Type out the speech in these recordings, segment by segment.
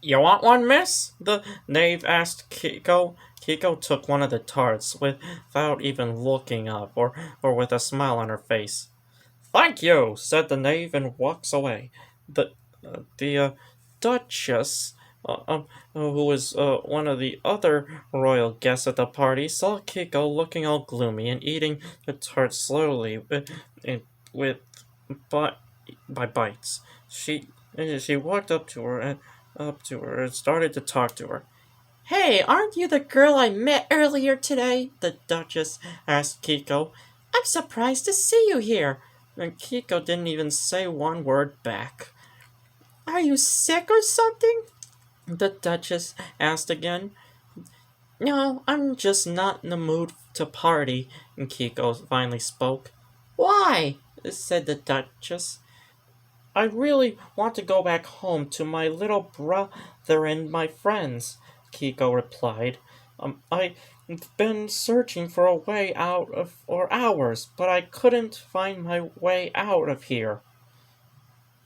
You want one, miss? The knave asked Kikko. Kikko took one of the tarts without even looking up or with a smile on her face. Thank you, said the knave and walks away. The Duchess, who was one of the other royal guests at the party, saw Kikko looking all gloomy and eating the tart slowly with by, by bites. She walked up to her and started to talk to her. Hey, aren't you the girl I met earlier today? The Duchess asked Kikko. I'm surprised to see you here. And Kikko didn't even say one word back. Are you sick or something? The Duchess asked again. No, I'm just not in the mood to party, and Kikko finally spoke. Why? Said the Duchess. I really want to go back home to my little brother and my friends, Kikko replied. I've been searching for a way out for hours, but I couldn't find my way out of here.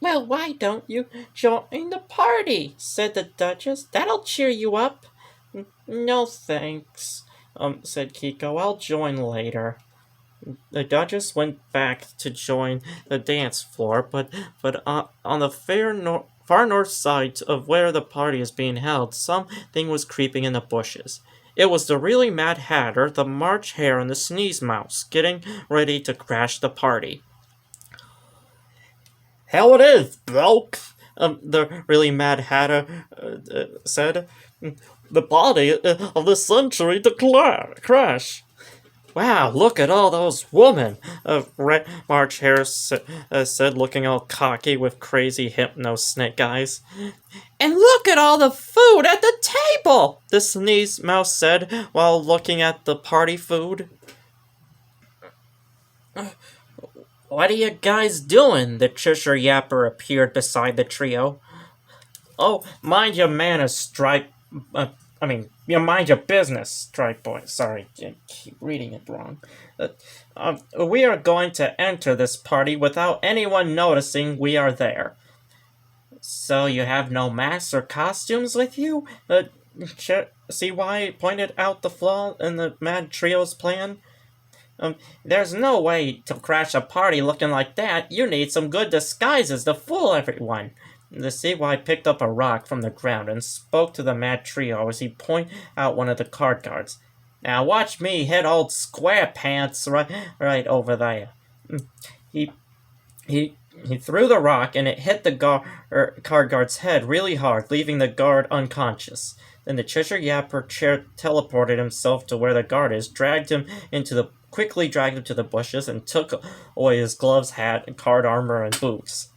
Well, why don't you join the party? Said the Duchess. That'll cheer you up. No thanks, said Kikko. I'll join later. The Duchess went back to join the dance floor, but on the far north side of where the party is being held, something was creeping in the bushes. It was the really Mad Hatter, the March Hare, and the Sneeze Mouse getting ready to crash the party. Hell it is, bloke, the really Mad Hatter said. The party of the century to crash. Wow, look at all those women, March Hare said, looking all cocky with crazy hypno-snake eyes. And look at all the food at the table, the Sneeze Mouse said, while looking at the party food. What are you guys doing? The Cheshire Yapper appeared beside the trio. Oh, mind your manners, Stripe. You mind your business, Stripe Boy. Sorry, I keep reading it wrong. We are going to enter this party without anyone noticing we are there. So you have no masks or costumes with you? See why I pointed out the flaw in the Mad Trio's plan? There's no way to crash a party looking like that. You need some good disguises to fool everyone. The CY picked up a rock from the ground and spoke to the Mad Trio as he pointed out one of the card guards. Now watch me hit old Squarepants right over there. He threw the rock and it hit the card guard's head really hard, leaving the guard unconscious. Then the Cheshire Yapper teleported himself to where the guard is, quickly dragged him to the bushes, and took away his gloves, hat, card armor, and boots.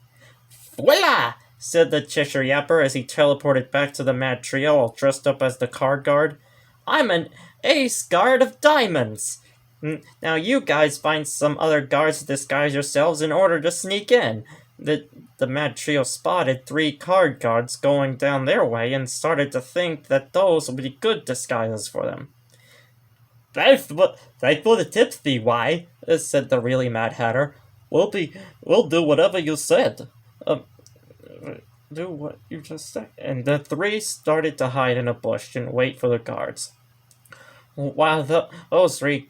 Voila! Said the Cheshire Yapper as he teleported back to the Mad Trio, all dressed up as the card guard. I'm an ace guard of diamonds! Now you guys find some other guards to disguise yourselves in order to sneak in. The Mad Trio spotted 3 card guards going down their way and started to think that those would be good disguises for them. Thanks for the tips, DY, said the really Mad Hatter. We'll do whatever you said. Do what you just said. And the 3 started to hide in a bush and wait for the guards. While those 3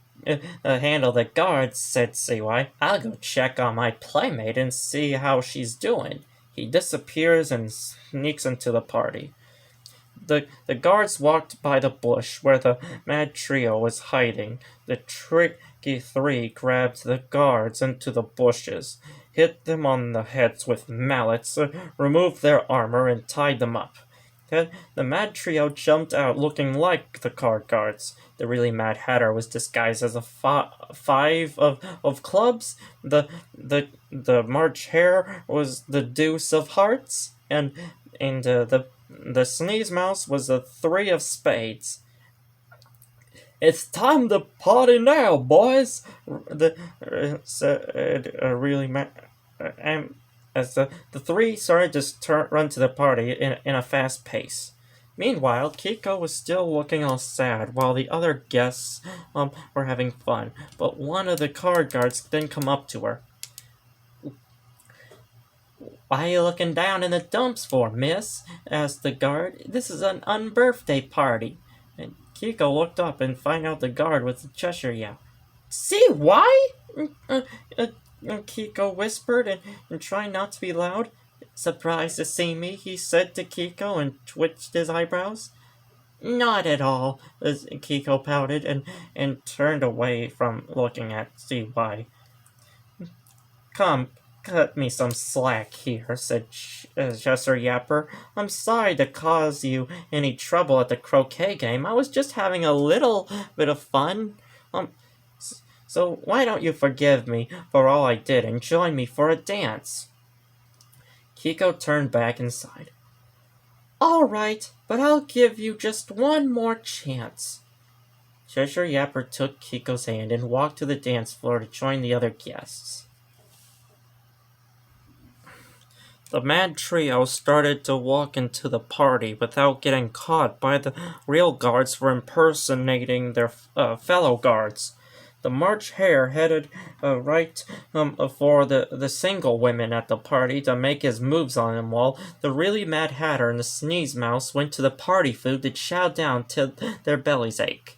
handle the guards, said CY, I'll go check on my playmate and see how she's doing. He disappears and sneaks into the party. The guards walked by the bush where the Mad Trio was hiding. The tricky 3 grabbed the guards into the bushes, hit them on the heads with mallets, removed their armor, and tied them up. Then the Mad Trio jumped out looking like the card guards. The really Mad Hatter was disguised as a 5 of clubs. The March Hare was the deuce of hearts, and the Sneeze Mouse was the 3 of spades. It's time to party now, boys! Said really Mad. As the 3 started to run to the party in a fast pace. Meanwhile, Kikko was still looking all sad while the other guests were having fun, but one of the card guards then come up to her. Why are you looking down in the dumps for, miss? Asked the guard. This is an unbirthday party. And Kikko looked up and found out the guard was the Cheshire Yap. See why? Uh, uh, Kikko whispered and trying not to be loud. Surprised to see me, he said to Kikko and twitched his eyebrows. Not at all, as Kikko pouted and turned away from looking at CY. Come, cut me some slack here, said Cheshire Yapper. I'm sorry to cause you any trouble at the croquet game. I was just having a little bit of fun. So why don't you forgive me for all I did and join me for a dance? Kikko turned back and sighed. All right, but I'll give you just one more chance. Cheshire Yapper took Kikko's hand and walked to the dance floor to join the other guests. The mad trio started to walk into the party without getting caught by the real guards for impersonating their fellow guards. The March Hare headed right for the single women at the party to make his moves on them, while the really Mad Hatter and the Sneeze Mouse went to the party food to chow down till their bellies ache.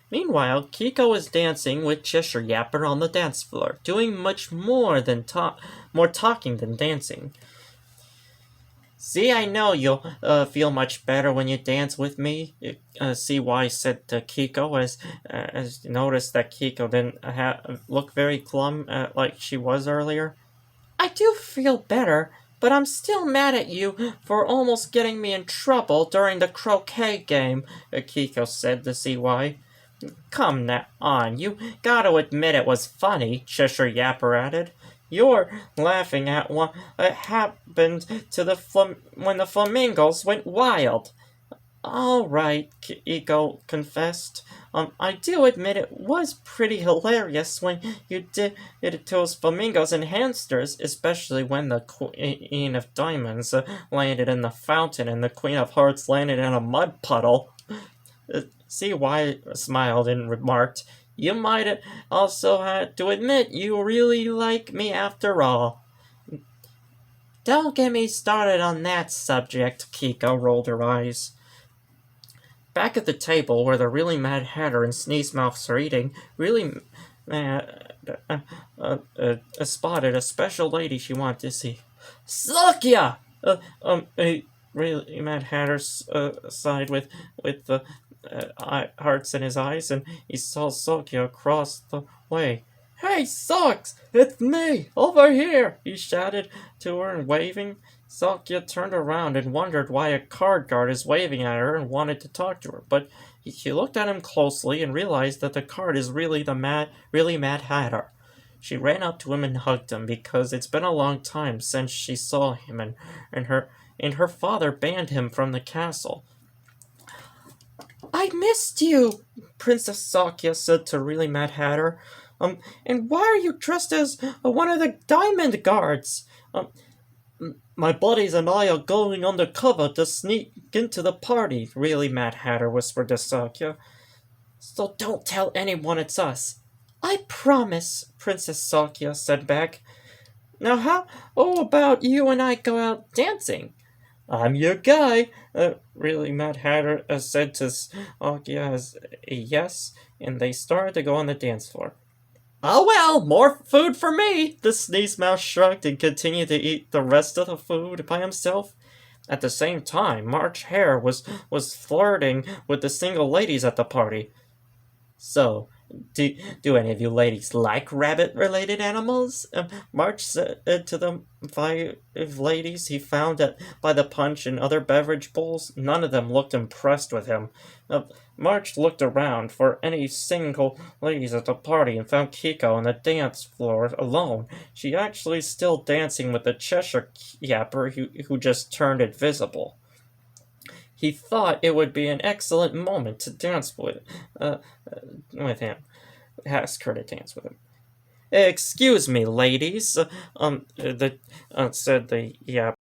Meanwhile, Kikko was dancing with Cheshire Yapper on the dance floor, doing much more talking than dancing. See, I know you'll feel much better when you dance with me, CY said to Kikko as you noticed that Kikko didn't look very glum like she was earlier. I do feel better, but I'm still mad at you for almost getting me in trouble during the croquet game, Kikko said to CY. Come now on, you gotta admit it was funny, Cheshire Yapper added. You're laughing at what happened to when the flamingos went wild. All right, Kikko confessed. I do admit it was pretty hilarious when you did it to those flamingos and hamsters, especially when the Queen of Diamonds landed in the fountain and the Queen of Hearts landed in a mud puddle. CY smiled and remarked, you might also have to admit you really like me after all. Don't get me started on that subject, Kikko rolled her eyes. Back at the table where the really Mad Hatter and Sneeze Mouth are eating, really spotted a special lady she wanted to see. Sokya! Really Mad Hatter sighed with the hearts in his eyes, and he saw Sokya across the way. Hey, Socks! It's me! Over here! He shouted to her and waving. Sokya turned around and wondered why a card guard is waving at her and wanted to talk to her, but she looked at him closely and realized that the card is really really Mad Hatter. She ran up to him and hugged him because it's been a long time since she saw him, and her father banned him from the castle. I missed you, Princess Sokya said to really Mad Hatter. And why are you dressed as one of the diamond guards? My buddies and I are going undercover to sneak into the party, really Mad Hatter whispered to Sokya. So don't tell anyone it's us. I promise, Princess Sokya said back. Now how about you and I go out dancing? I'm your guy, really Mad Hatter said to Sokya as a yes, and they started to go on the dance floor. Oh well, more food for me! The Sneeze Mouse shrugged and continued to eat the rest of the food by himself. At the same time, March Hare was flirting with the single ladies at the party. So, do any of you ladies like rabbit-related animals? March said to the 5 ladies he found by the punch and other beverage bowls. None of them looked impressed with him. March looked around for any single ladies at the party and found Kikko on the dance floor alone. She actually still dancing with the Cheshire Yapper who just turned invisible. He thought it would be an excellent moment to dance with him. Ask her to dance with him. Excuse me, ladies, said the Yapper.